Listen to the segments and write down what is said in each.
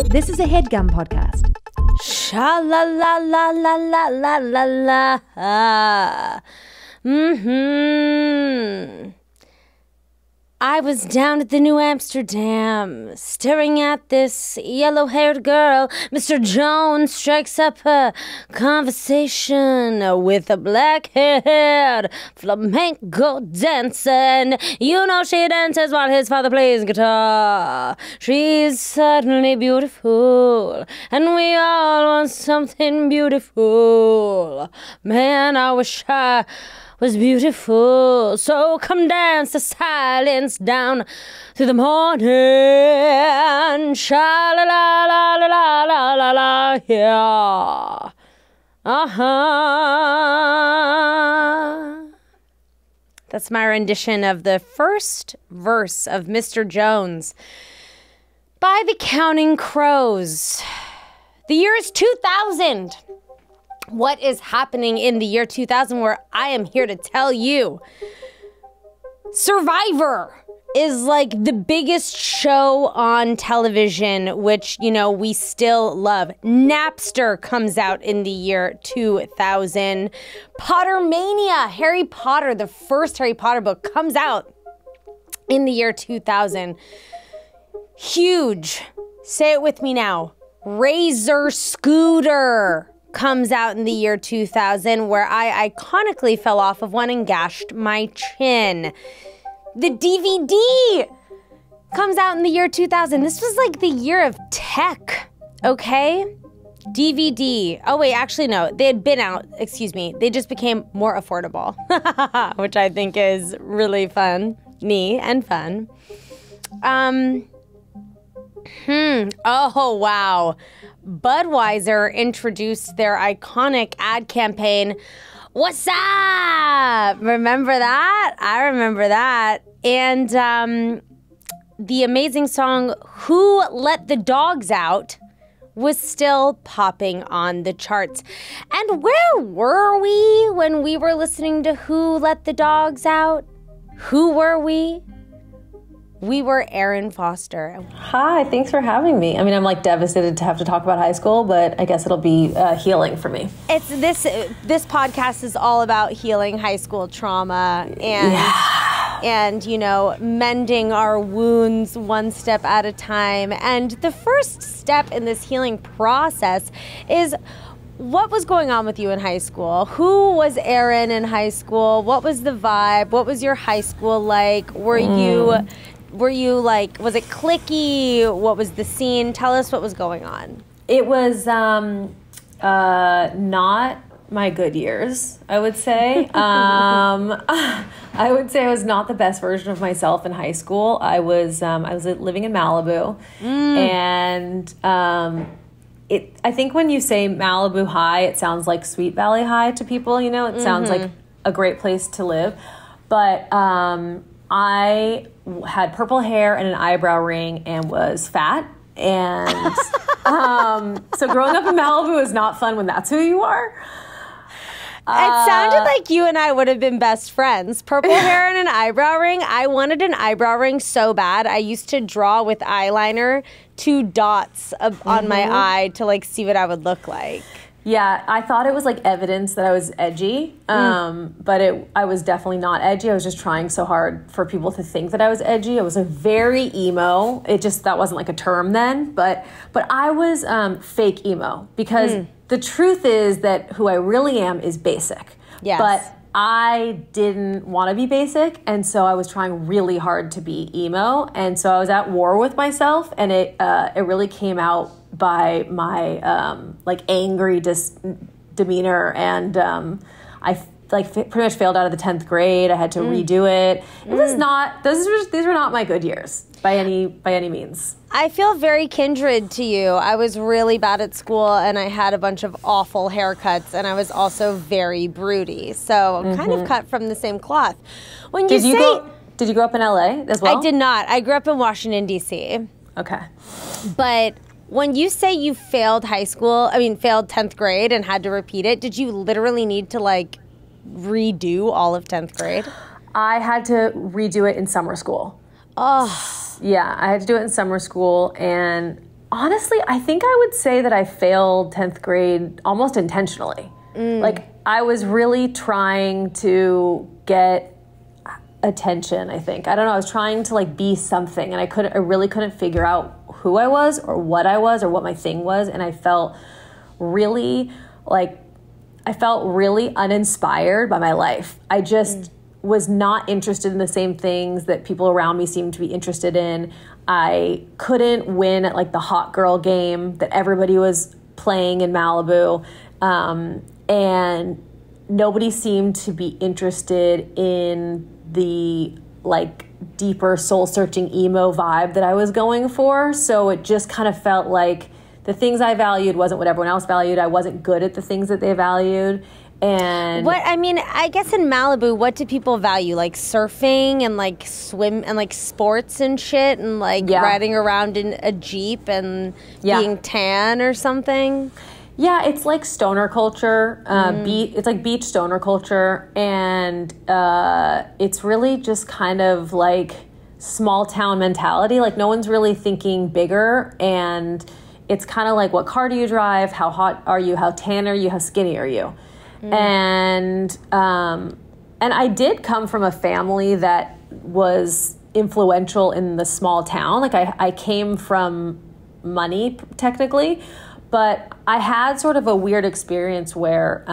This is a Headgum podcast. Sha la la la la la la la la. I was down at the New Amsterdam, staring at this yellow-haired girl. Mr. Jones strikes up a conversation with a black-haired flamenco dancer. And you know she dances while his father plays guitar. She's certainly beautiful, and we all want something beautiful. Man, I wish I was beautiful. So come dance the silence down to the morning. Sha la la la la la la la la, yeah. That's my rendition of the first verse of Mr. Jones by the Counting Crows. The year is 2000. What is happening in the year 2000, where I am here to tell you? Survivor is like the biggest show on television, which, you know, we still love. Napster comes out in the year 2000. Pottermania, Harry Potter, the first Harry Potter book, comes out in the year 2000. Huge. Say it with me now. Razor Scooter comes out in the year 2000, where I iconically fell off of one and gashed my chin. The DVD comes out in the year 2000. This was like the year of tech, okay? DVD. Oh, wait, actually, no. They had been out. Excuse me. They just became more affordable, which I think is really funny and fun. Oh, wow. Budweiser introduced their iconic ad campaign, "What's up?" Remember that? I remember that. And the amazing song, "Who Let the Dogs Out?" was still popping on the charts. And where were we when we were listening to Who Let the Dogs Out? Who were we? We were Erin Foster. Hi, thanks for having me. I mean, I'm like devastated to have to talk about high school, but I guess it'll be healing for me. It's this podcast is all about healing high school trauma and you know, mending our wounds one step at a time. And the first step in this healing process is, what was going on with you in high school? Who was Erin in high school? What was the vibe? What was your high school like? Were you like, was it cliquey? What was the scene? Tell us what was going on. It was not my good years, I would say. I would say I was not the best version of myself in high school. I was living in Malibu, and I think when you say Malibu High, it sounds like Sweet Valley High to people. You know, it sounds like a great place to live, but I had purple hair and an eyebrow ring and was fat. And so growing up in Malibu is not fun when that's who you are. It sounded like you and I would have been best friends. Purple hair and an eyebrow ring. I wanted an eyebrow ring so bad. I used to draw with eyeliner 2 dots on my eye to like see what I would look like. Yeah, I thought it was like evidence that I was edgy, but I was definitely not edgy. I was just trying so hard for people to think that I was edgy. I was a very emo. That wasn't like a term then, but I was fake emo, because the truth is that who I really am is basic. Yes. But I didn't want to be basic, and so I was trying really hard to be emo, and so I was at war with myself, and it really came out by my like angry demeanor, and I pretty much failed out of the 10th grade. I had to redo it. It was not, these were not my good years by any means. I feel very kindred to you. I was really bad at school, and I had a bunch of awful haircuts, and I was also very broody. So kind of cut from the same cloth. Did you grow up in LA as well? I did not. I grew up in Washington, D.C. Okay. But when you say you failed failed 10th grade and had to repeat it, did you literally need to like redo all of 10th grade? I had to redo it in summer school. Oh. Yeah, I had to do it in summer school, and Honestly, I think I would say that I failed 10th grade almost intentionally. Like, I was really trying to get attention, I think. I don't know, I was trying to like be something, and I really couldn't figure out who I was or what my thing was, and I felt really uninspired by my life. I just was not interested in the same things that people around me seemed to be interested in. I couldn't win at like the hot girl game that everybody was playing in Malibu. And nobody seemed to be interested in the like deeper soul-searching emo vibe that I was going for. So it just kind of felt like the things I valued wasn't what everyone else valued. I wasn't good at the things that they valued. And I guess in Malibu, what do people value? Like surfing and like swim and like sports and shit and like riding around in a Jeep and being tan or something? Yeah, it's like stoner culture. It's like beach stoner culture, and it's really just kind of like small town mentality. Like no one's really thinking bigger, and it's kind of like, what car do you drive? How hot are you? How tan are you? How skinny are you? And I did come from a family that was influential in the small town. Like I came from money technically. But I had sort of a weird experience where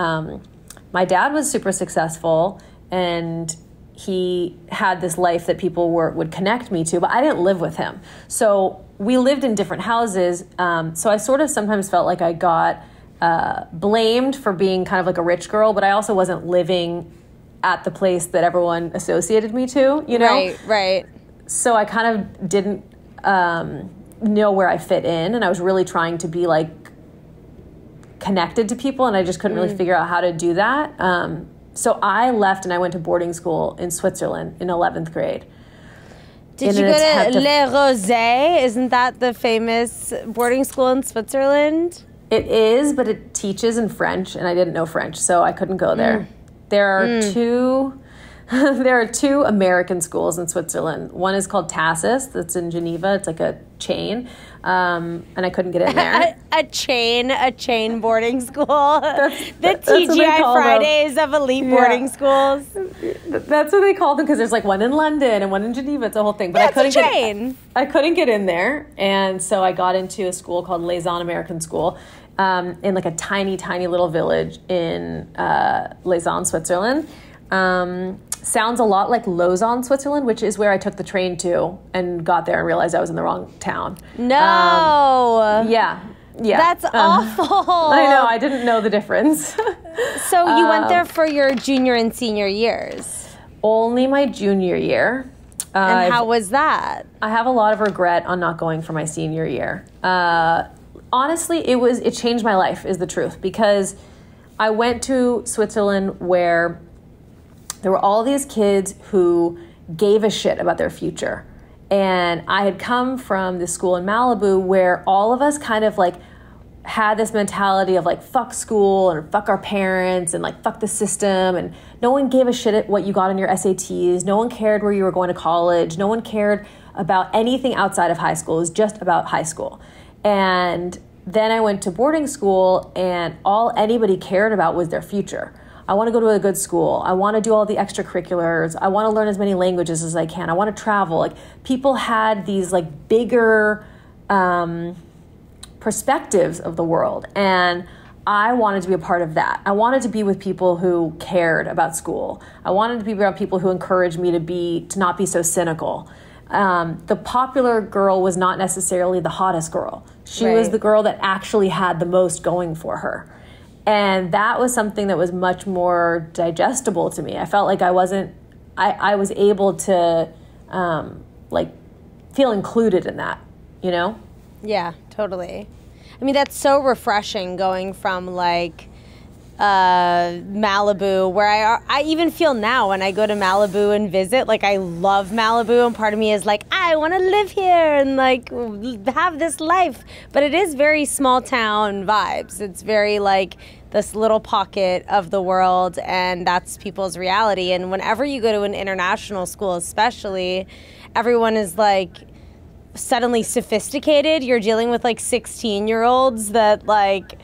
my dad was super successful and he had this life that people would connect me to, but I didn't live with him. So we lived in different houses. So I sort of sometimes felt like I got blamed for being kind of like a rich girl, but I also wasn't living at the place that everyone associated me to, you know? Right. So I kind of didn't know where I fit in, and I was really trying to be like connected to people, and I just couldn't really figure out how to do that. So I left and I went to boarding school in Switzerland in 11th grade. Did you go to Le Rosé? Isn't that the famous boarding school in Switzerland? It is, but it teaches in French, and I didn't know French, so I couldn't go there. There are two American schools in Switzerland. One is called Tassis, that's in Geneva. It's like a chain, and I couldn't get in there. a chain boarding school. The TGI Fridays of elite boarding schools. That's what they call them, because there's like one in London and one in Geneva. It's a whole thing. But I couldn't get in there, and so I got into a school called Lausanne American School. In like a tiny, tiny little village in Lausanne, Switzerland. Sounds a lot like Lausanne, Switzerland, which is where I took the train to and got there and realized I was in the wrong town. No. Yeah. That's awful. I know. I didn't know the difference. So you went there for your junior and senior years? Only my junior year. And how was that? I have a lot of regret on not going for my senior year. Honestly, it changed my life, is the truth, because I went to Switzerland where there were all these kids who gave a shit about their future. And I had come from this school in Malibu where all of us kind of like had this mentality of like, fuck school and fuck our parents and like fuck the system. And no one gave a shit at what you got on your SATs. No one cared where you were going to college. No one cared about anything outside of high school. It was just about high school. And then I went to boarding school, and all anybody cared about was their future. I want to go to a good school. I want to do all the extracurriculars. I want to learn as many languages as I can. I want to travel. Like, people had these like bigger perspectives of the world, and I wanted to be a part of that. I wanted to be with people who cared about school. I wanted to be around people who encouraged me to not be so cynical. The popular girl was not necessarily the hottest girl. She was the girl that actually had the most going for her. And that was something that was much more digestible to me. I felt like I was able to like feel included in that, you know? Yeah, totally. I mean, that's so refreshing going from like Malibu, where I even feel now when I go to Malibu and visit, like I love Malibu, and part of me is like, I want to live here and like have this life. But it is very small town vibes. It's very like this little pocket of the world, and that's people's reality. And whenever you go to an international school, especially, everyone is like suddenly sophisticated. You're dealing with like 16-year-olds that like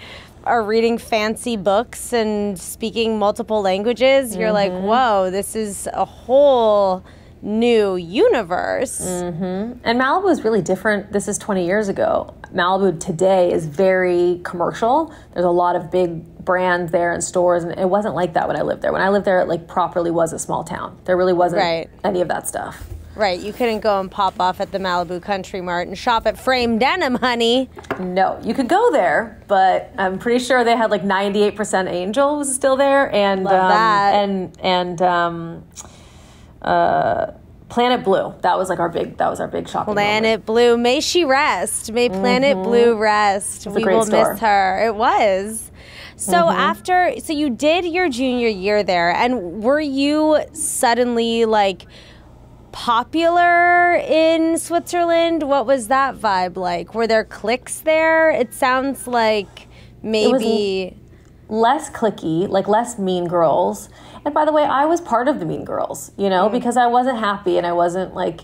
are reading fancy books and speaking multiple languages. You're like, whoa, this is a whole new universe. And Malibu is really different. This is 20 years ago. Malibu today is very commercial. There's a lot of big brands there and stores, and it wasn't like that when I lived there. When I lived there, it like properly was a small town. There really wasn't any of that stuff. Right, you couldn't go and pop off at the Malibu Country Mart and shop at Frame Denim, honey. No, you could go there, but I'm pretty sure they had like 98% Angel was still there, and Planet Blue. That was our big shopping Planet moment. Blue. May she rest. May Planet Blue rest. We will miss her. It was. So so you did your junior year there, and were you suddenly like popular in Switzerland? What was that vibe like? Were there cliques there? It sounds like maybe less cliquey, like less mean girls. And by the way, I was part of the mean girls, because I wasn't happy and I wasn't like,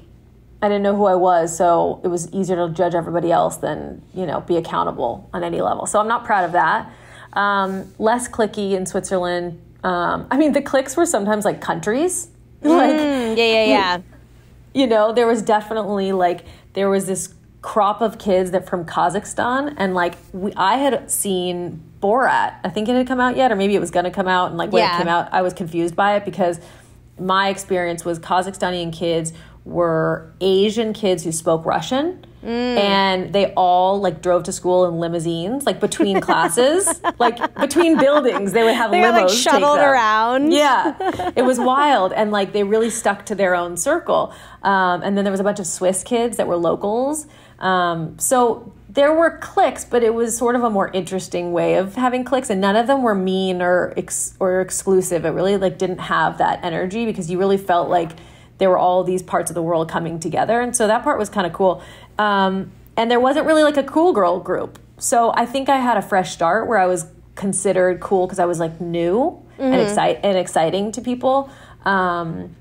I didn't know who I was. So it was easier to judge everybody else than, be accountable on any level. So I'm not proud of that. Less cliquey in Switzerland. The cliques were sometimes like countries. Yeah. There was definitely there was this crop of kids that from Kazakhstan, and I had seen Borat. I think it had come out yet, or maybe it was going to come out. And when it came out, I was confused by it because my experience was Kazakhstani kids were Asian kids who spoke Russian. And they all drove to school in limousines, between classes, between buildings. They would have limos shuttled around. Yeah, it was wild, and they really stuck to their own circle. And then there was a bunch of Swiss kids that were locals. So there were cliques, but it was sort of a more interesting way of having cliques, and none of them were mean or exclusive. It really didn't have that energy because you really felt like there were all these parts of the world coming together. And so that part was kind of cool. And there wasn't really a cool girl group. So I think I had a fresh start where I was considered cool because I was new and exciting to people. And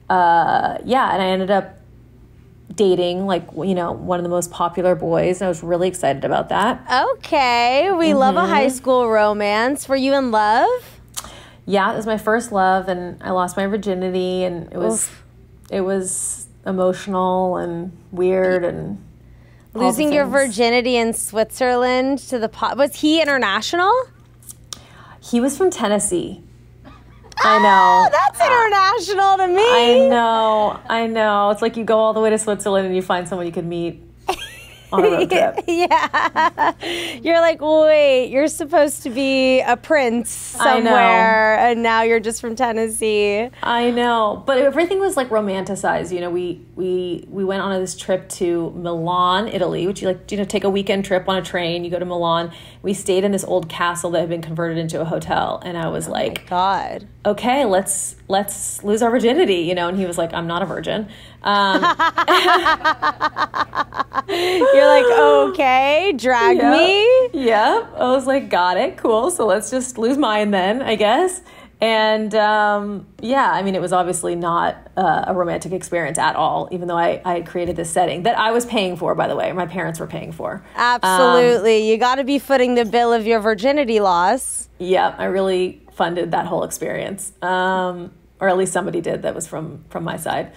I ended up dating one of the most popular boys. I was really excited about that. Okay. We love a high school romance. Were you in love? Yeah, it was my first love, and I lost my virginity, and it was emotional and weird and losing your virginity in Switzerland to the was he international? He was from Tennessee. I know. That's international to me. I know. It's like you go all the way to Switzerland and you find someone you could meet on a road trip. Yeah. You're like, wait, you're supposed to be a prince somewhere, and now you're just from Tennessee. I know. But everything was romanticized. We went on this trip to Milan, Italy, which you take a weekend trip on a train, you go to Milan. We stayed in this old castle that had been converted into a hotel, and I was like, God. Okay, let's lose our virginity, and he was like, I'm not a virgin. You're like, okay, drag me. Yeah, I was like, got it, cool. So let's just lose mine then, I guess. And it was obviously not a romantic experience at all, even though I had created this setting that I was paying for, by the way. My parents were paying for. Absolutely. You got to be footing the bill of your virginity loss. Yeah, I really funded that whole experience. Or at least somebody did that was from my side.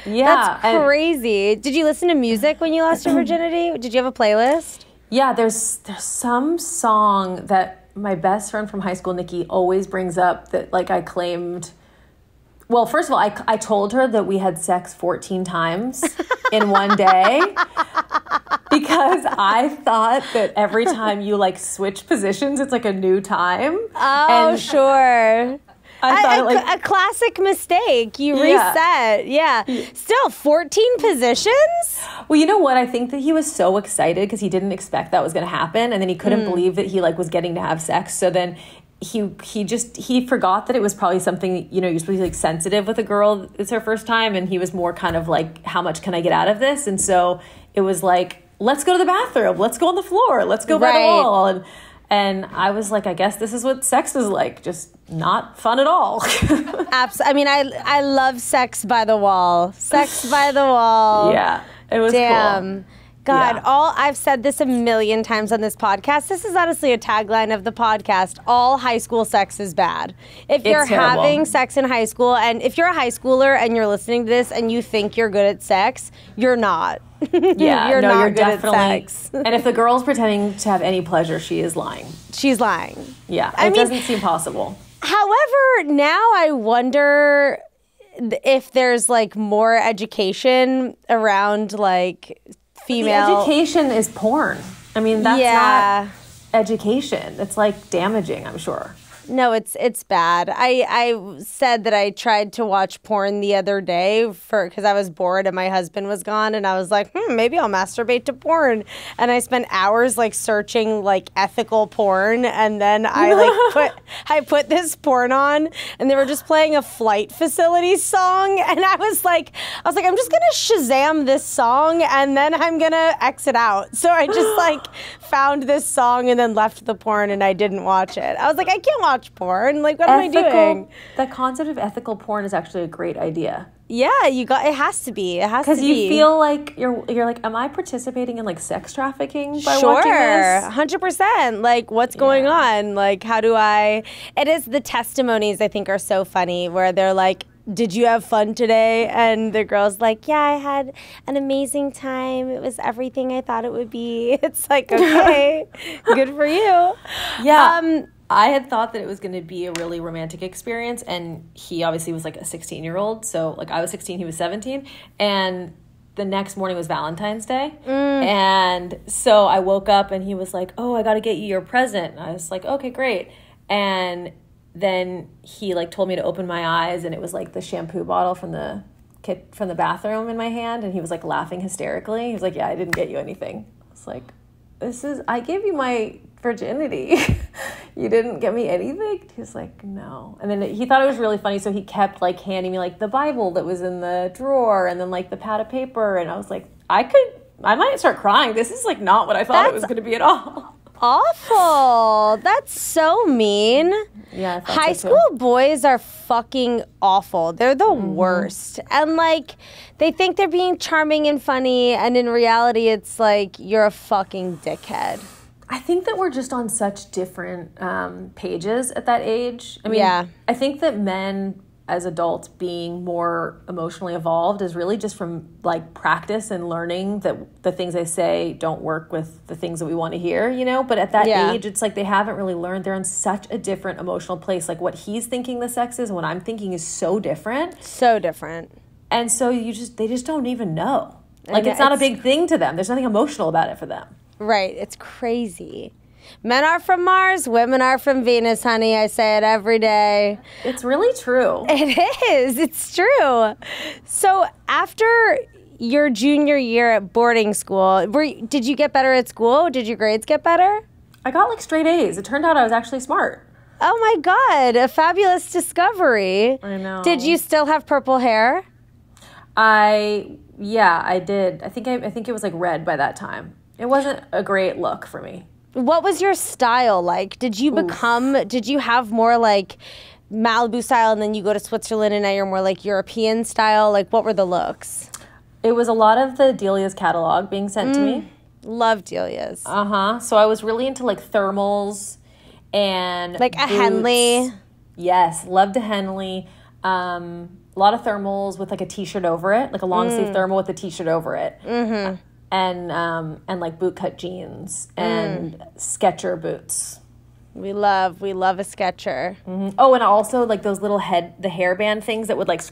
That's crazy. Did you listen to music when you lost your virginity? Did you have a playlist? Yeah, there's some song that my best friend from high school, Nikki, always brings up that I claimed. Well, first of all, I told her that we had sex 14 times in one day because I thought that every time you switch positions, it's a new time. Oh, and sure. I thought a classic mistake. You reset. Yeah. Still 14 positions? Well, you know what? I think that he was so excited because he didn't expect that was going to happen. And then he couldn't believe that he was getting to have sex. So then he forgot that it was probably something, you're supposed to be sensitive with a girl. It's her first time. And he was more kind of how much can I get out of this? And so it was let's go to the bathroom. Let's go on the floor. Let's go by the wall. And I was like, I guess this is what sex is like, just not fun at all. I mean, I love Sex by the Wall. Sex by the Wall. Yeah, it was Damn. cool. God, Yeah. I've said this a million times on this podcast. This is honestly a tagline of the podcast. All high school sex is bad. If you're terrible. having sex in high school, and if you're a high schooler and you're listening to this and you think you're good at sex, you're not. Yeah, you're no, not you're good definitely. at sex. And if the girl's pretending to have any pleasure, she is lying. She's lying. Yeah, I it mean- doesn't seem possible. However, now I wonder if there's like more education around like female The education is porn. I mean, that's Yeah. not education. It's like damaging, I'm sure. No, it's bad. I said that I tried to watch porn the other day because I was bored and my husband was gone, and I was like, maybe I'll masturbate to porn. And I spent hours like searching like ethical porn, and then I put this porn on, and they were just playing a flight facility song, and I was like, I'm just gonna Shazam this song, and then I'm gonna exit out. So I just like found this song and then left the porn, and I didn't watch it. I was like, I can't watch porn. Like, what am I doing? The concept of ethical porn is actually a great idea. Yeah, it has to be. It has to be. Because you feel like you're like, am I participating in like sex trafficking by Sure, watching this? 100%. Like, what's going on? Like, how do I? It is the testimonies I think are so funny where they're like, did you have fun today? And the girl's like, yeah, I had an amazing time. It was everything I thought it would be. It's like, okay, good for you. Yeah. I had thought that it was going to be a really romantic experience, and he obviously was like a 16-year-old. So like I was 16, he was 17, and the next morning was Valentine's Day. And so I woke up and he was like, oh, I got to get you your present. And I was like, okay, great. And then he like told me to open my eyes, and it was like the shampoo bottle from the bathroom in my hand, and he was like laughing hysterically. He was like, yeah, I didn't get you anything. I was like, I gave you my virginity. You didn't get me anything? He was like, no. And then he thought it was really funny, so he kept like handing me like the Bible that was in the drawer, and then like the pad of paper, and I was like, I might start crying. This is like not what I thought it was going to be at all. Awful. That's so mean. Yeah, I thought High so, too. school boys are fucking awful. They're the worst. And like, they think they're being charming and funny, and in reality, it's like, you're a fucking dickhead. I think that we're just on such different pages at that age. I mean, Yeah. I think that men as adults being more emotionally evolved is really just from like practice and learning that the things they say don't work with the things that we want to hear, you know? But at that age, it's like they haven't really learned. They're in such a different emotional place. Like what he's thinking the sex is and what I'm thinking is so different. So different. And so they just don't even know. Like it's not a big thing to them. There's nothing emotional about it for them. Right. It's crazy. Men are from Mars, women are from Venus, honey. I say it every day. It's really true. It is. It's true. So after your junior year at boarding school, did you get better at school? Did your grades get better? I got like straight A's. It turned out I was actually smart. Oh my God, a fabulous discovery. I know. Did you still have purple hair? Yeah, I did. I think it was like red by that time. It wasn't a great look for me. What was your style like? Did you have more like Malibu style and then you go to Switzerland and now you're more like European style? Like what were the looks? It was a lot of the Delia's catalog being sent to me. Love Delia's. So I was really into like thermals and Like a boots. Henley. Yes, loved a Henley. A lot of thermals with like a t-shirt over it, like a long sleeve thermal with a t-shirt over it. Mm-hmm. And like boot cut jeans and Sketcher boots. We love a Sketcher. Mm-hmm. Oh, and also like those little the hairband things that would like.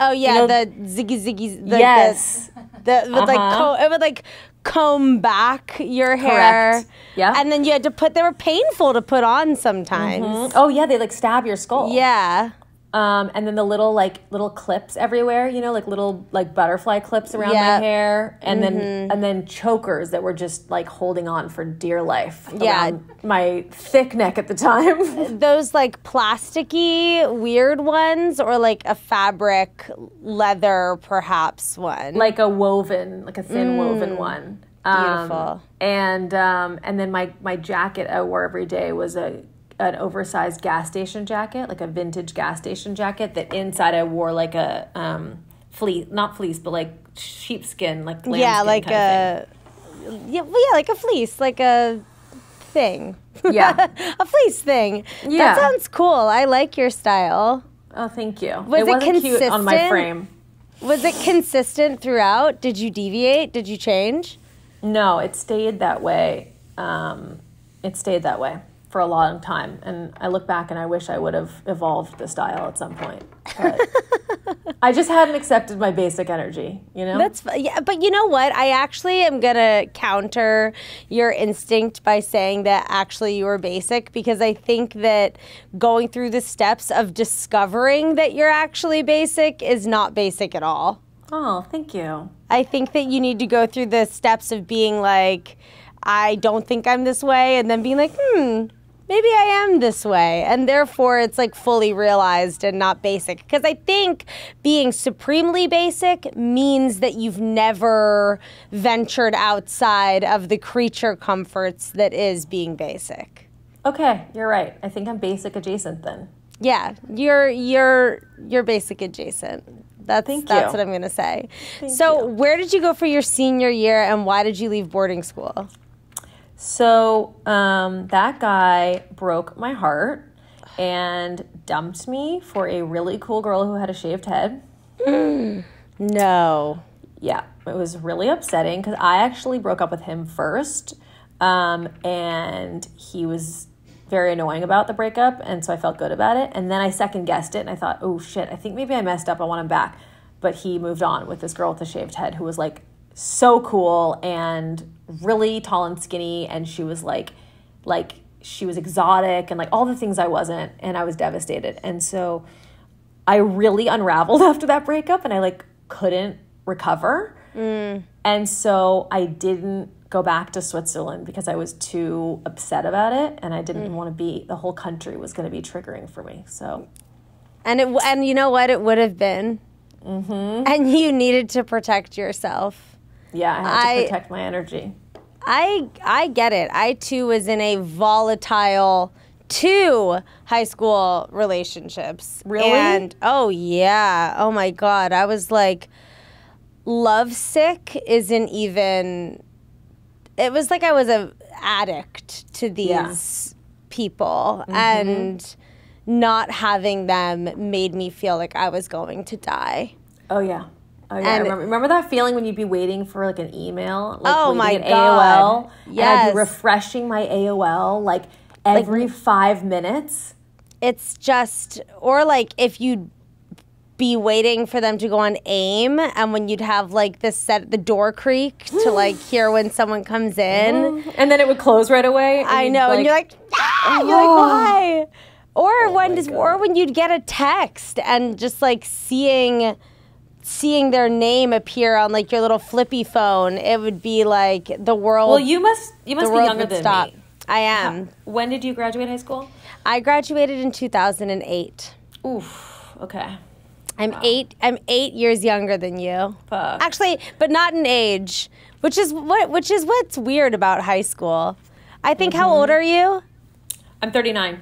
Oh yeah, you know, the ziggies. yes. It would like comb back your hair. Correct. Yeah. And then you had to they were painful to put on sometimes. Mm-hmm. Oh yeah, they like stab your skull. Yeah. And then the little clips everywhere, you know, like little like butterfly clips around my hair, and then chokers that were just like holding on for dear life. Around my thick neck at the time. Those like plasticky weird ones, or like a fabric leather perhaps one. Like a woven, like a thin woven one. Beautiful. And then my jacket I wore every day was an oversized gas station jacket, like a vintage gas station jacket that inside I wore like a fleece, not fleece, but like sheepskin, like lambskin like kind of thing. like a fleece, like a thing. Yeah. A fleece thing. Yeah. That sounds cool. I like your style. Oh, thank you. Was it wasn't consistent? cute on my frame. Was it consistent throughout? Did you deviate? Did you change? No, it stayed that way. It stayed that way for a long time. And I look back and I wish I would have evolved the style at some point. But I just hadn't accepted my basic energy, you know? But you know what? I actually am going to counter your instinct by saying that actually you were basic, because I think that going through the steps of discovering that you're actually basic is not basic at all. Oh, thank you. I think that you need to go through the steps of being like, I don't think I'm this way, and then being like, maybe I am this way. And therefore, it's like fully realized and not basic. Because I think being supremely basic means that you've never ventured outside of the creature comforts that is being basic. Okay, you're right. I think I'm basic adjacent then. Yeah, you're basic adjacent. That's what I'm going to say. Thank you. Where did you go for your senior year, and why did you leave boarding school? So that guy broke my heart and dumped me for a really cool girl who had a shaved head. No. Yeah, it was really upsetting because I actually broke up with him first, and he was very annoying about the breakup, and so I felt good about it. And then I second guessed it, and I thought, oh shit, I think maybe I messed up. I want him back. But he moved on with this girl with a shaved head who was like so cool and really tall and skinny, and she was like she was exotic and like all the things I wasn't, and I was devastated. And so I really unraveled after that breakup, and I like couldn't recover. And so I didn't go back to Switzerland because I was too upset about it, and I didn't want to be, the whole country was going to be triggering for me. So, and you know what, it would have been, and you needed to protect yourself. Yeah, I had to protect my energy. I get it. I too was in a volatile 2 high school relationships. Really? And oh yeah, oh my God, I was like, lovesick isn't even. It was like I was an addict to these people, and not having them made me feel like I was going to die. Oh, yeah. Oh, yeah. And remember that feeling when you'd be waiting for like an email? Like oh, my waiting at God. AOL? Yes. And I'd be refreshing my AOL like every 5 minutes. It's just, or like if you'd be waiting for them to go on AIM, and when you'd have like the door creak to like hear when someone comes in. And then it would close right away. I know, and you're like, you're like, why? Or when you'd get a text and just like seeing their name appear on like your little flippy phone, it would be like the world. Well, you must be younger than me. I am. When did you graduate high school? I graduated in 2008. Oof. Okay. I'm 8 years younger than you. Fuck. Actually, but not in age, which is what's weird about high school. I think. How old are you? I'm 39.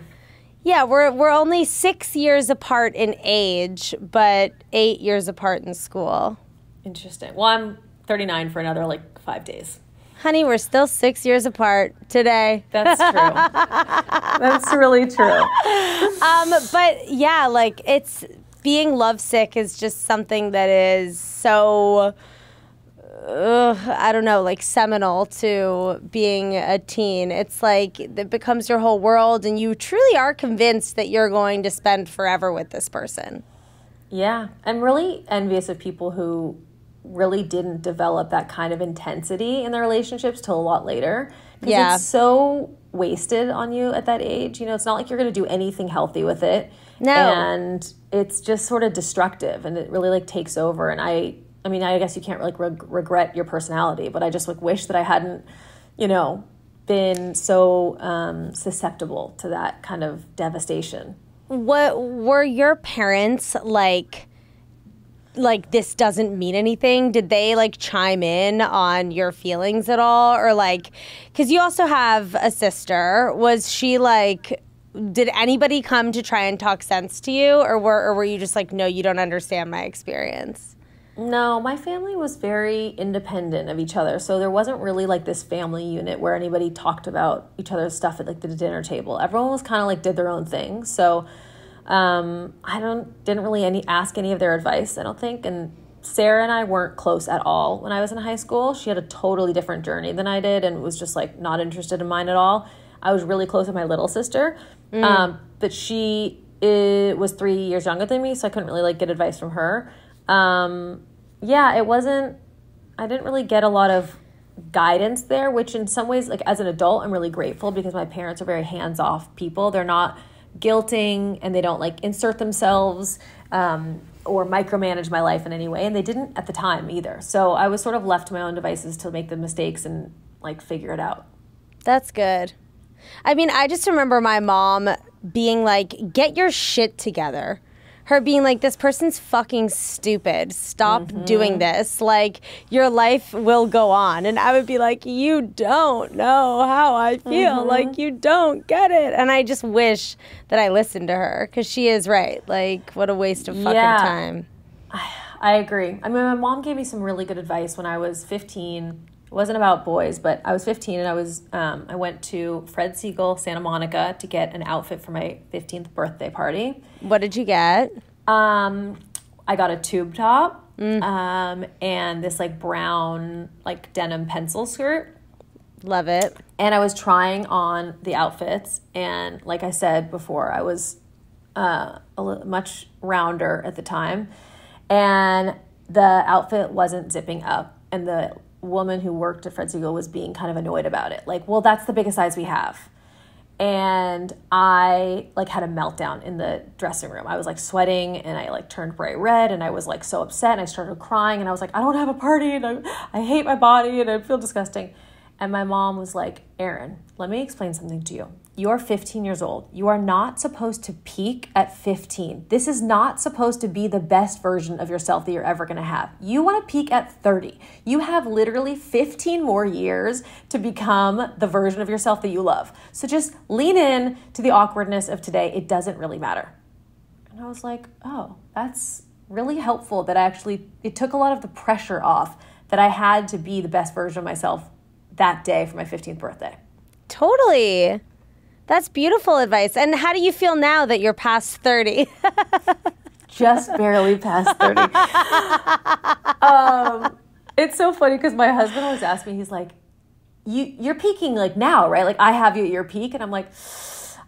Yeah, we're only 6 years apart in age, but 8 years apart in school. Interesting. Well, I'm 39 for another like 5 days. Honey, we're still 6 years apart today. That's true. That's really true. But yeah, like it's being lovesick is just something that is so, I don't know, like seminal to being a teen. It's like it becomes your whole world, and you truly are convinced that you're going to spend forever with this person. Yeah. I'm really envious of people who really didn't develop that kind of intensity in their relationships till a lot later. Because it's so wasted on you at that age. You know, it's not like you're going to do anything healthy with it. No. And it's just sort of destructive, and it really like takes over. And I mean, I guess you can't like regret your personality, but I just like wish that I hadn't, you know, been so susceptible to that kind of devastation. What were your parents like? like, this doesn't mean anything? Did they, like, chime in on your feelings at all? Or, like, because you also have a sister. Was she, like, did anybody come to try and talk sense to you? Or were you just like, no, you don't understand my experience? No, my family was very independent of each other. So there wasn't really like this family unit where anybody talked about each other's stuff at like the dinner table. Everyone was kind of like did their own thing. So didn't really ask any of their advice, I don't think. And Sara and I weren't close at all when I was in high school. She had a totally different journey than I did and was just like not interested in mine at all. I was really close with my little sister, but she was 3 years younger than me, so I couldn't really like get advice from her. It wasn't, I didn't really get a lot of guidance there, which in some ways, like as an adult, I'm really grateful because my parents are very hands-off people. They're not guilting and they don't like insert themselves or micromanage my life in any way. And they didn't at the time either. So I was sort of left to my own devices to make the mistakes and like figure it out. That's good. I mean, I just remember my mom being like, get your shit together. Her being like, this person's fucking stupid. Stop doing this. Like, your life will go on. And I would be like, you don't know how I feel. Like, you don't get it. And I just wish that I listened to her because she is right. Like, what a waste of fucking time. I agree. I mean, my mom gave me some really good advice when I was 15. It wasn't about boys, but I was 15 and I went to Fred Siegel, Santa Monica to get an outfit for my 15th birthday party. What did you get? I got a tube top and this like brown like denim pencil skirt. Love it. And I was trying on the outfits, and like I said before, I was much rounder at the time, and the outfit wasn't zipping up, and the woman who worked at Fred Siegel was being kind of annoyed about it. Like, well, that's the biggest size we have. And I like had a meltdown in the dressing room. I was like sweating and I like turned bright red and I was like so upset and I started crying and I was like, I don't have a party and I hate my body and I feel disgusting. And my mom was like, Erin, let me explain something to you. You are 15 years old. You are not supposed to peak at 15. This is not supposed to be the best version of yourself that you're ever going to have. You want to peak at 30. You have literally 15 more years to become the version of yourself that you love. So just lean in to the awkwardness of today. It doesn't really matter. And I was like, oh, that's really helpful that it took a lot of the pressure off that I had to be the best version of myself that day for my 15th birthday. Totally. That's beautiful advice. And how do you feel now that you're past 30? Just barely past 30. It's so funny because my husband always asks me, he's like, you're peaking like now, right? Like I have you at your peak. And I'm like,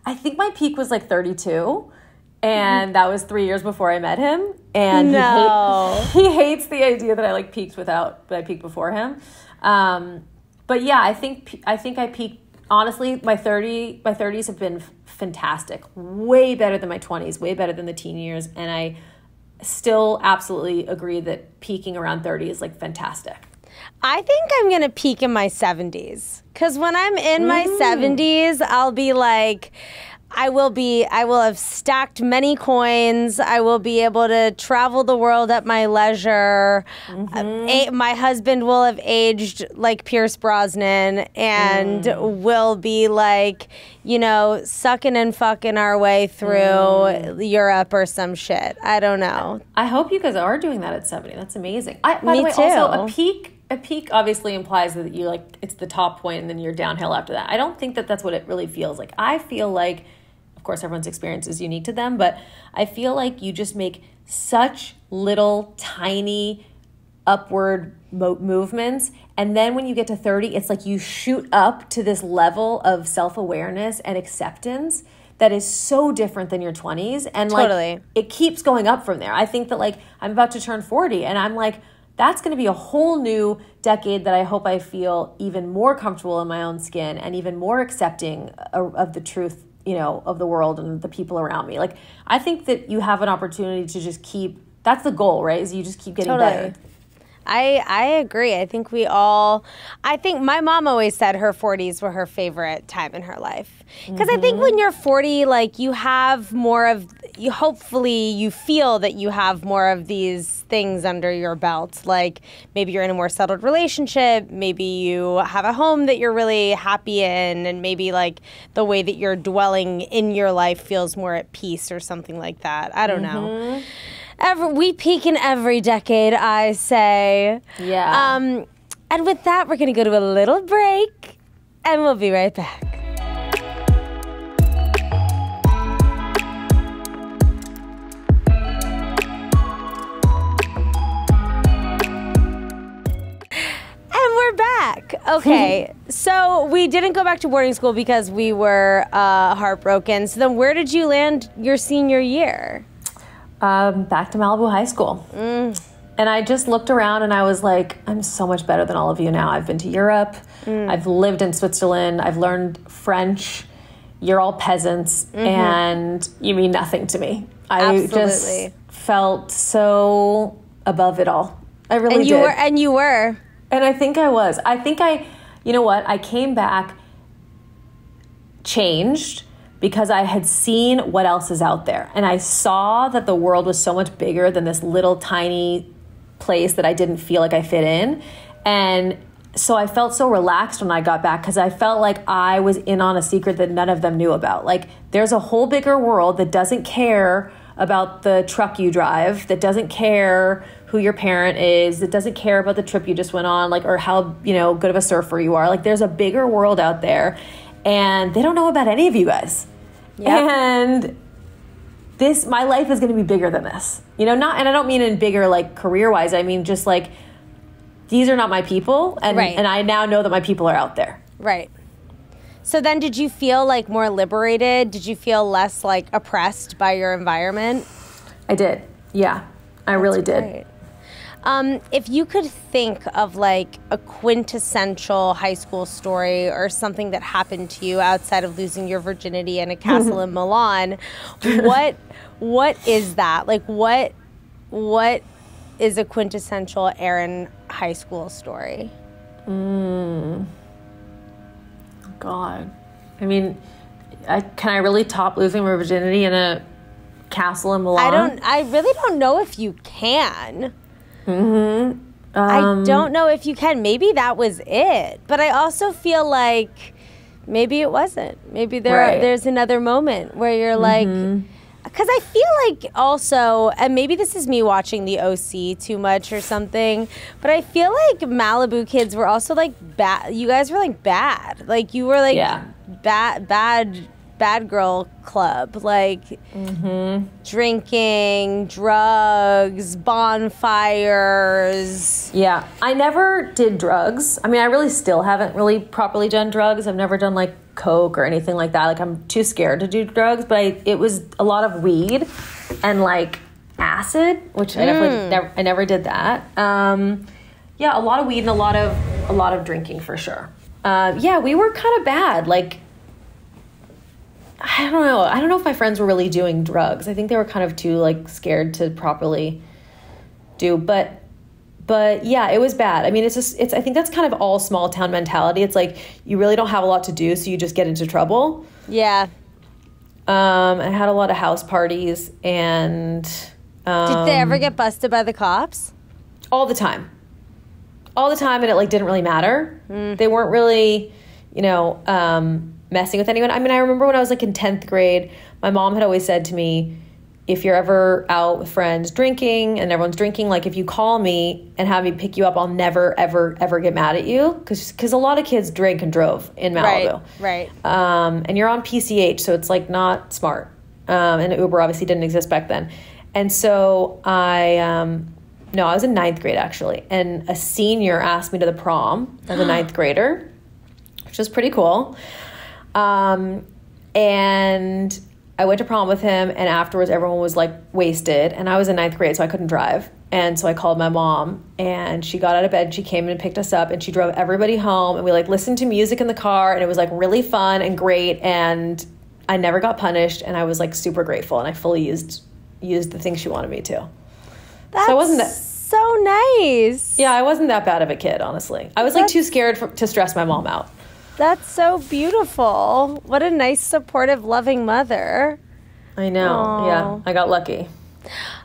I think my peak was like 32. And that was 3 years before I met him. And he hates the idea that I like peaked that I peaked before him. But yeah, I think I peaked. Honestly, my 30s have been fantastic. Way better than my 20s, way better than the teen years. And I still absolutely agree that peaking around 30 is like fantastic. I think I'm going to peak in my 70s. Because when I'm in my 70s, I'll be like, I will have stacked many coins. I will be able to travel the world at my leisure. My husband will have aged like Pierce Brosnan and will be like, sucking and fucking our way through Europe or some shit. I don't know. I hope you guys are doing that at 70. That's amazing. By the way, too. Also, a peak obviously implies that you like it's the top point and then you're downhill after that. I don't think that that's what it really feels like. I feel like, of course, everyone's experience is unique to them, but I feel like you just make such little tiny upward movements. And then when you get to 30, it's like you shoot up to this level of self-awareness and acceptance that is so different than your 20s. And totally. Like it keeps going up from there. I think that like I'm about to turn 40 and I'm like, that's going to be a whole new decade that I hope I feel even more comfortable in my own skin and even more accepting of the truth, of the world and the people around me. Like, I think that you have an opportunity to just that's the goal, right? Is you just keep getting better. I agree. I think my mom always said her 40s were her favorite time in her life. Because I think when you're 40, like you have more of, hopefully you feel that you have more of these things under your belt. Like maybe you're in a more settled relationship, maybe you have a home that you're really happy in, and maybe like the way that you're dwelling in your life feels more at peace or something like that. I don't know. We peak in every decade, I say. Yeah. And with that, we're going to go to a little break, and we'll be right back. Back. Okay, so we didn't go back to boarding school because we were heartbroken. So then where did you land your senior year? Back to Malibu High School. And I just looked around and I was like, I'm so much better than all of you now. I've been to Europe. I've lived in Switzerland. I've learned French. You're all peasants and you mean nothing to me. I just felt so above it all. I really did. And you were. And I think I was. You know what? I came back changed because I had seen what else is out there. And I saw that the world was so much bigger than this little tiny place that I didn't feel like I fit in. And so I felt so relaxed when I got back because I felt like I was in on a secret that none of them knew about. Like there's a whole bigger world that doesn't care about the truck you drive, that doesn't care who your parent is, that doesn't care about the trip you just went on, like, or how, good of a surfer you are. Like there's a bigger world out there and they don't know about any of you guys. Yep. And my life is going to be bigger than this, and I don't mean in bigger, like career wise. I mean, just like, these are not my people. And, and I now know that my people are out there. Right. So then did you feel like more liberated? Did you feel less like oppressed by your environment? I did. Yeah, I really did. If you could think of like a quintessential high school story or something that happened to you outside of losing your virginity in a castle in Milan, what is that? Like what is a quintessential Erin high school story? God. I mean, can I really top losing my virginity in a castle in Milan? I really don't know if you can. I don't know if you can. Maybe that was it. But I also feel like maybe it wasn't. Maybe there's another moment where you're like, because I feel like also, and maybe this is me watching the OC too much or something, but I feel like Malibu kids were also like bad. You guys were like bad. Like you were like bad girl club, like drinking, drugs, bonfires. Yeah, I never did drugs. I mean, I really still haven't really properly done drugs. I've never done like coke or anything like that. Like I'm too scared to do drugs, but it was a lot of weed and like acid, which I never did that. Yeah, a lot of weed and a lot of drinking for sure. Yeah, we were kind of bad. Like, I don't know. I don't know if my friends were really doing drugs. I think they were kind of too like scared to properly do. But yeah, it was bad. I mean, I think that's kind of all small town mentality. It's like you really don't have a lot to do, so you just get into trouble. Yeah. I had a lot of house parties and. Did they ever get busted by the cops? All the time, and it like didn't really matter. They weren't really, messing with anyone. I mean, I remember when I was like in 10th grade, my mom had always said to me, if you're ever out with friends drinking and everyone's drinking, like if you call me and have me pick you up, I'll never, ever, ever get mad at you. Because a lot of kids drank and drove in Malibu. Right. And you're on PCH, so it's like not smart. And Uber obviously didn't exist back then. And so I was in 9th grade actually. And a senior asked me to the prom as a 9th grader, which was pretty cool. And I went to prom with him, and afterwards everyone was like wasted, and I was in 9th grade, so I couldn't drive. And so I called my mom, and she got out of bed, and she came in and picked us up, and she drove everybody home, and we like listened to music in the car, and it was like really fun and great, and I never got punished, and I was like super grateful, and I fully used the things she wanted me to. That's so nice. Yeah, I wasn't that bad of a kid, honestly. I was like too scared to stress my mom out. That's so beautiful. What a nice, supportive, loving mother. I know. Yeah, I got lucky.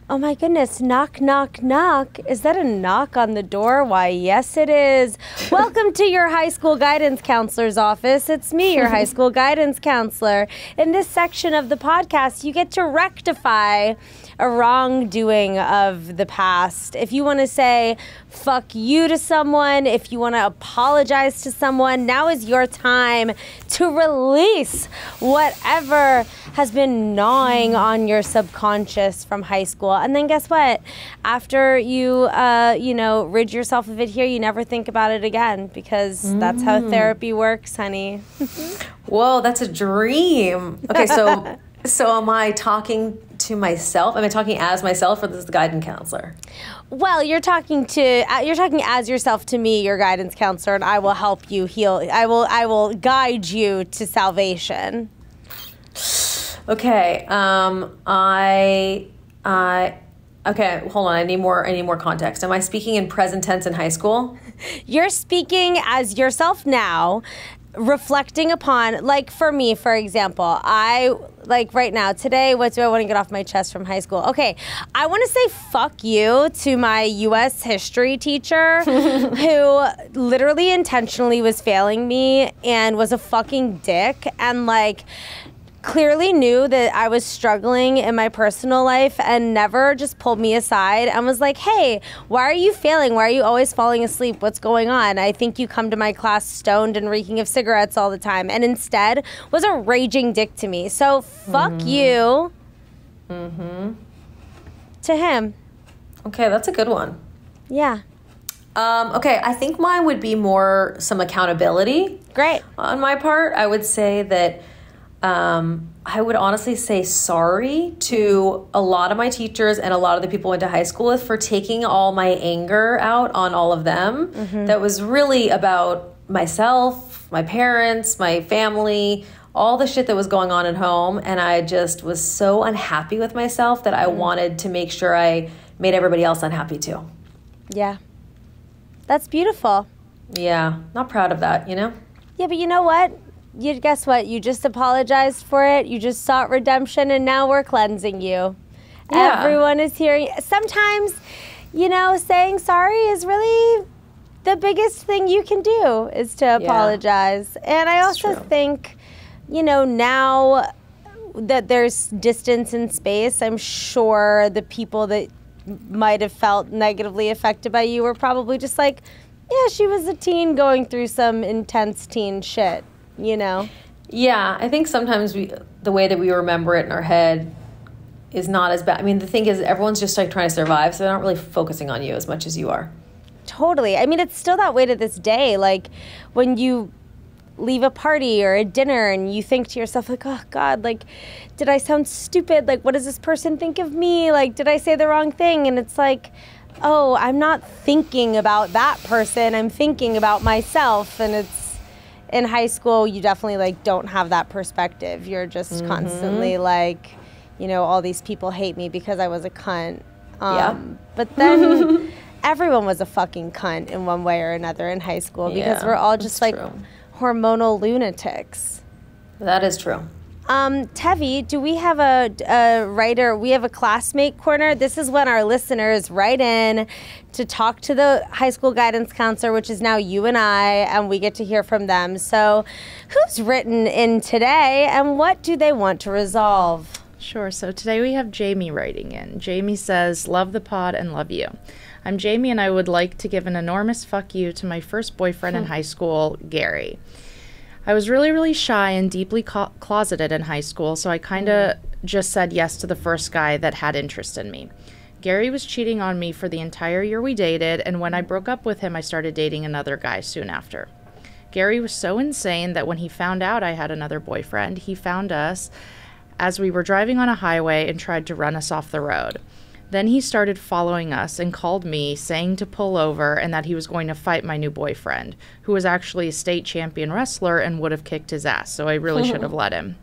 Oh my goodness, knock, knock, knock. Is that a knock on the door? Why, yes it is. Welcome to your high school guidance counselor's office. It's me, your high school guidance counselor. In this section of the podcast, you get to rectify a wrongdoing of the past. If you want to say fuck you to someone, if you want to apologize to someone, now is your time to release whatever has been gnawing on your subconscious from high school. And then guess what? After you, rid yourself of it here, you never think about it again, because that's how therapy works, honey. Whoa, that's a dream. Okay, so am I talking to myself? Am I talking as myself, or this is the guidance counselor? Well, you're talking as yourself to me, your guidance counselor, and I will help you heal. I will guide you to salvation. Okay. Okay, hold on. I need more context. Am I speaking in present tense in high school? You're speaking as yourself now, reflecting upon, like for me, for example, right now, today, what do I want to get off my chest from high school? Okay, I want to say fuck you to my U.S. history teacher who literally intentionally was failing me and was a fucking dick, and clearly knew that I was struggling in my personal life and never just pulled me aside and was like, hey, why are you failing? Why are you always falling asleep? What's going on? I think you come to my class stoned and reeking of cigarettes all the time. And instead was a raging dick to me. So fuck you to him. Okay, that's a good one. Yeah. Okay, I think mine would be more some accountability. Great. On my part, I would say that I would honestly say sorry to a lot of my teachers and a lot of the people I went to high school with for taking all my anger out on all of them. That was really about myself, my parents, my family, all the shit that was going on at home. And I just was so unhappy with myself that I wanted to make sure I made everybody else unhappy too. Yeah. That's beautiful. Yeah. Not proud of that, you know? Yeah, but you know what? Guess what? You just apologized for it. You just sought redemption, and now we're cleansing you. Yeah. Everyone is hearing. Sometimes, saying sorry is really the biggest thing you can do, is to apologize. And I also think, now that there's distance and space, I'm sure the people that might have felt negatively affected by you were probably just like, yeah, she was a teen going through some intense teen shit. Yeah, I think sometimes the way that we remember it in our head is not as bad. I mean, the thing is, everyone's just trying to survive, so they're not really focusing on you as much as you are. Totally. I mean, it's still that way to this day. Like, when you leave a party or a dinner and you think to yourself, oh, God, did I sound stupid? What does this person think of me? Did I say the wrong thing? And it's like, oh, I'm not thinking about that person. I'm thinking about myself. And it's, in high school, you definitely don't have that perspective. You're just constantly all these people hate me because I was a cunt. But then everyone was a fucking cunt in one way or another in high school, because we're all just hormonal lunatics. That is true. Tevi, do we have a writer? We have a Classmate Corner. This is when our listeners write in to talk to the high school guidance counselor, which is now you and I, and we get to hear from them. So who's written in today, and what do they want to resolve? Sure. So today we have Jamie writing in. Jamie says, love the pod and love you. I'm Jamie, and I would like to give an enormous fuck you to my first boyfriend in high school, Gary. I was really, really shy and deeply closeted in high school, so I kind of just said yes to the first guy that had interest in me. Gary was cheating on me for the entire year we dated, and when I broke up with him, I started dating another guy soon after. Gary was so insane that when he found out I had another boyfriend, he found us as we were driving on a highway and tried to run us off the road. Then he started following us and called me, saying to pull over and that he was going to fight my new boyfriend, who was actually a state champion wrestler and would have kicked his ass, so I really should have let him.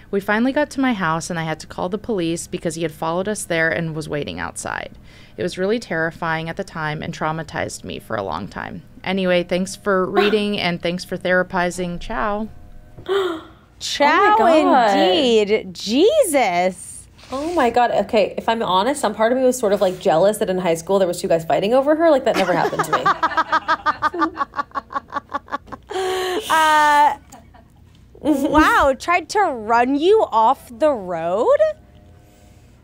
We finally got to my house, and I had to call the police because he had followed us there and was waiting outside. It was really terrifying at the time and traumatized me for a long time. Anyway, thanks for reading, and thanks for therapizing. Ciao. Ciao, God. indeed. Jesus. Oh my God. Okay, if I'm honest, some part of me was sort of like jealous that in high school there was two guys fighting over her. Like that never happened to me. Wow, tried to run you off the road?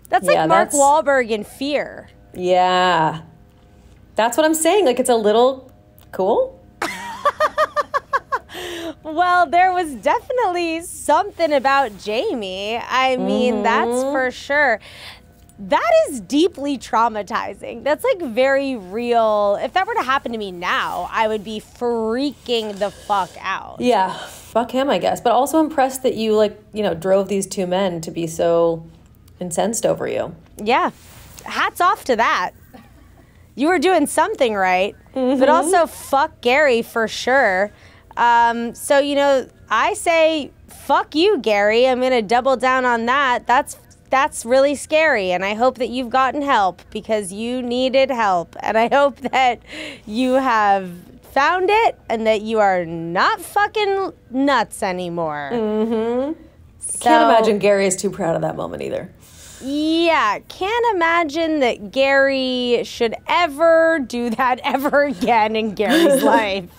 That's like Yeah, Mark that's- Wahlberg in Fear. Yeah. That's what I'm saying. Like it's a little cool. Well, there was definitely something about Jamie. I mean, that's for sure. That is deeply traumatizing. That's like very real. If that were to happen to me now, I would be freaking the fuck out. Yeah. Fuck him, I guess. But also impressed that you drove these two men to be so incensed over you. Yeah. Hats off to that. You were doing something right. But also fuck Gary for sure. So, I say, fuck you, Gary. I'm going to double down on that. That's really scary. And I hope that you've gotten help because you needed help. And I hope that you have found it and that you are not fucking nuts anymore. Can't imagine Gary is too proud of that moment either. Yeah, can't imagine that Gary should ever do that ever again in Gary's life.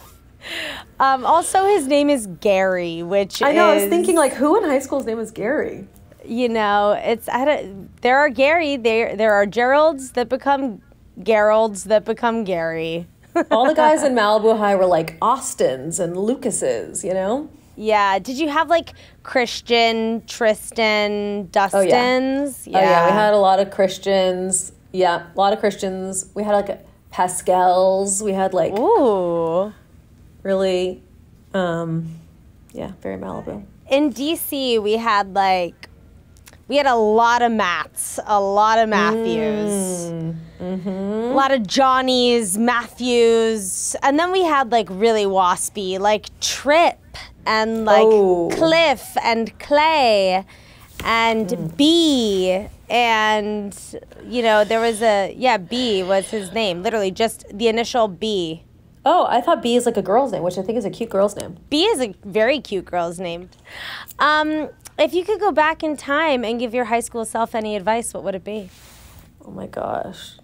Also, his name is Gary, which I know. I was is, thinking, like, who in high school's name is Gary? there are Gary, there are Geralds that become Geralds that become Gary. All the guys in Malibu High were like Austins and Lucases, you know? Yeah. Did you have like Christian, Tristan, Dustins? Oh, yeah. We had a lot of Christians. Yeah, a lot of Christians. We had like Pascals. We had like Ooh. really, very Malibu. In DC, we had a lot of Matts, a lot of Matthews, a lot of Johnnies, Matthews, and then we had like really waspy, like Trip and like Cliff and Clay and B, and there was B was his name, literally just the initial B. Oh, I thought B is like a girl's name, which I think is a cute girl's name. B is a very cute girl's name. If you could go back in time and give your high school self any advice, what would it be? Oh my gosh.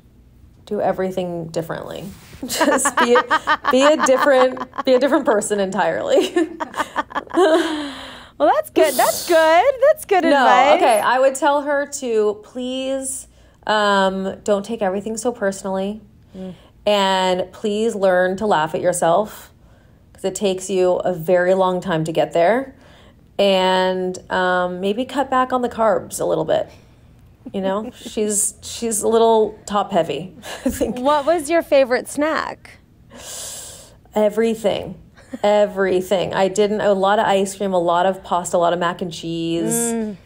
Do everything differently. Just be a different person entirely. Well, that's good. That's good. That's good advice. Okay. I would tell her to please don't take everything so personally. And please learn to laugh at yourself because it takes you a very long time to get there. And maybe cut back on the carbs a little bit. She's a little top heavy, I think. What was your favorite snack? Everything. I did a lot of ice cream, a lot of pasta, a lot of mac and cheese.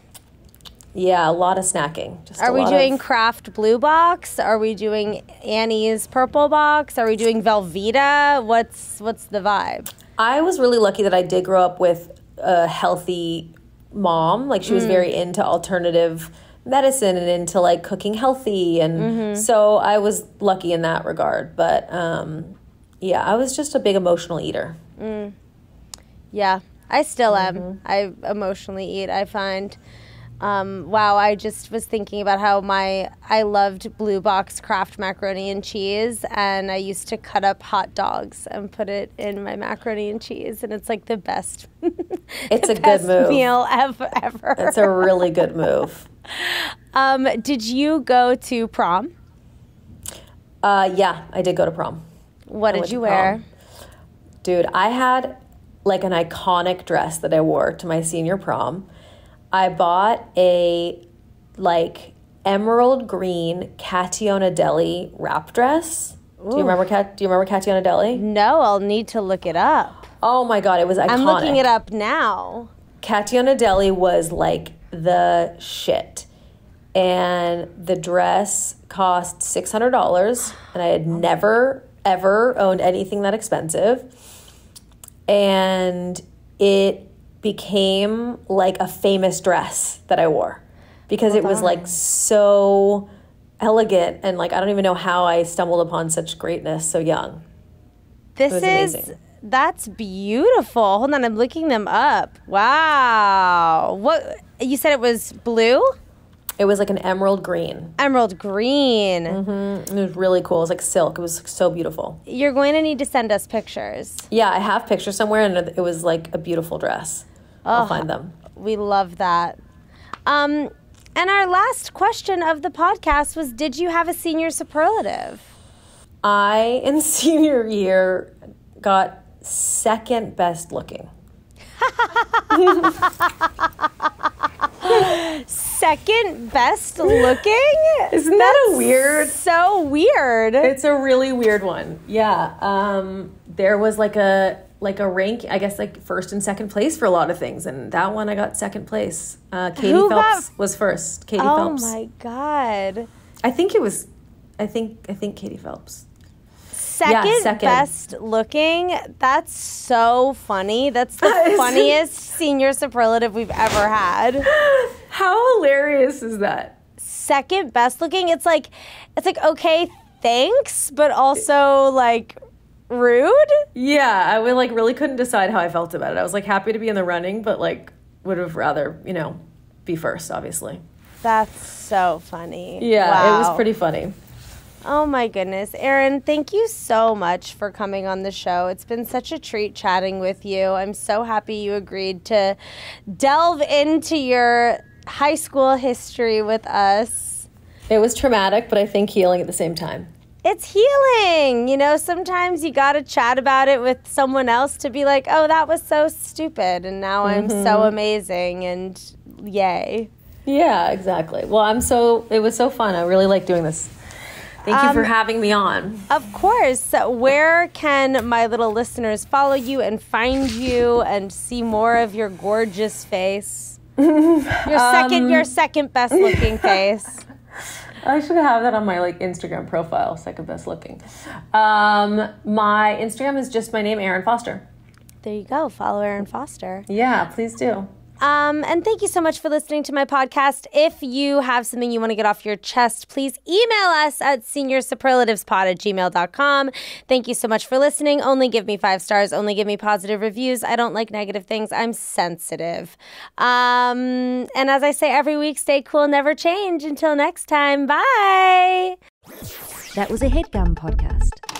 Yeah, a lot of snacking. Are we doing Kraft Blue Box? Are we doing Annie's Purple Box? Are we doing Velveeta? What's the vibe? I was really lucky that I did grow up with a healthy mom. Like she was very into alternative medicine and into like cooking healthy. And so I was lucky in that regard. But I was just a big emotional eater. Yeah, I still am. I emotionally eat, I find. Wow, I just was thinking about how I loved Blue Box Kraft macaroni and cheese, and I used to cut up hot dogs and put it in my macaroni and cheese, and it's like the best. It's a good move. Meal ever. It's a really good move. Did you go to prom? Yeah, I did go to prom. What did you wear? Dude, I had like an iconic dress that I wore to my senior prom. I bought a like emerald green Cationa Deli wrap dress. Ooh. Do you remember Cationa Deli? No, I'll need to look it up. Oh my God, it was iconic. I'm looking it up now. Cationa Deli was like the shit. And the dress cost $600, and I had never, ever owned anything that expensive. And it became like a famous dress that I wore because it was like so elegant, and like I don't even know how I stumbled upon such greatness so young. This That's beautiful. Hold on, I'm looking them up. Wow. What you said it was blue? It was like an emerald green. Emerald green. Mm-hmm. It was really cool. It was like silk. It was so beautiful. You're going to need to send us pictures. Yeah, I have pictures somewhere, and it was like a beautiful dress. I'll find them. We love that. And our last question of the podcast was, did you have a senior superlative? I, in senior year, got second best looking. Second best looking? Isn't that weird? So weird. It's a really weird one. Yeah. There was like a rank, I guess, like first and second place for a lot of things, and that one I got second place. Katie Phelps was first. Katie Phelps. Oh my God. I think Katie Phelps. Second best looking. That's so funny. That's the funniest senior superlative we've ever had. How hilarious is that? Second best looking. It's like okay, thanks, but also like rude. Yeah, I would like really couldn't decide how I felt about it. I was like happy to be in the running, but like would have rather, be first, obviously. That's so funny. Yeah, wow. It was pretty funny. Oh my goodness. Erin, thank you so much for coming on the show. It's been such a treat chatting with you. I'm so happy you agreed to delve into your high school history with us. It was traumatic, but I think healing at the same time. It's healing. Sometimes you got to chat about it with someone else to be like, oh, that was so stupid, and now I'm so amazing, and yay. Yeah, exactly. Well, it was so fun. I really like doing this. Thank you for having me on. Of course. Where can my little listeners follow you and find you and see more of your gorgeous face? Your second best looking face. I should have that on my Instagram profile, second best looking. My Instagram is just my name, Erin Foster. There you go. Follow Erin Foster. Yeah, please do. And thank you so much for listening to my podcast. If you have something you want to get off your chest, please email us at seniorsuperlativespod@gmail.com. Thank you so much for listening. Only give me 5 stars. Only give me positive reviews. I don't like negative things. I'm sensitive. And as I say every week, stay cool, never change. Until next time, bye. That was a Headgum podcast.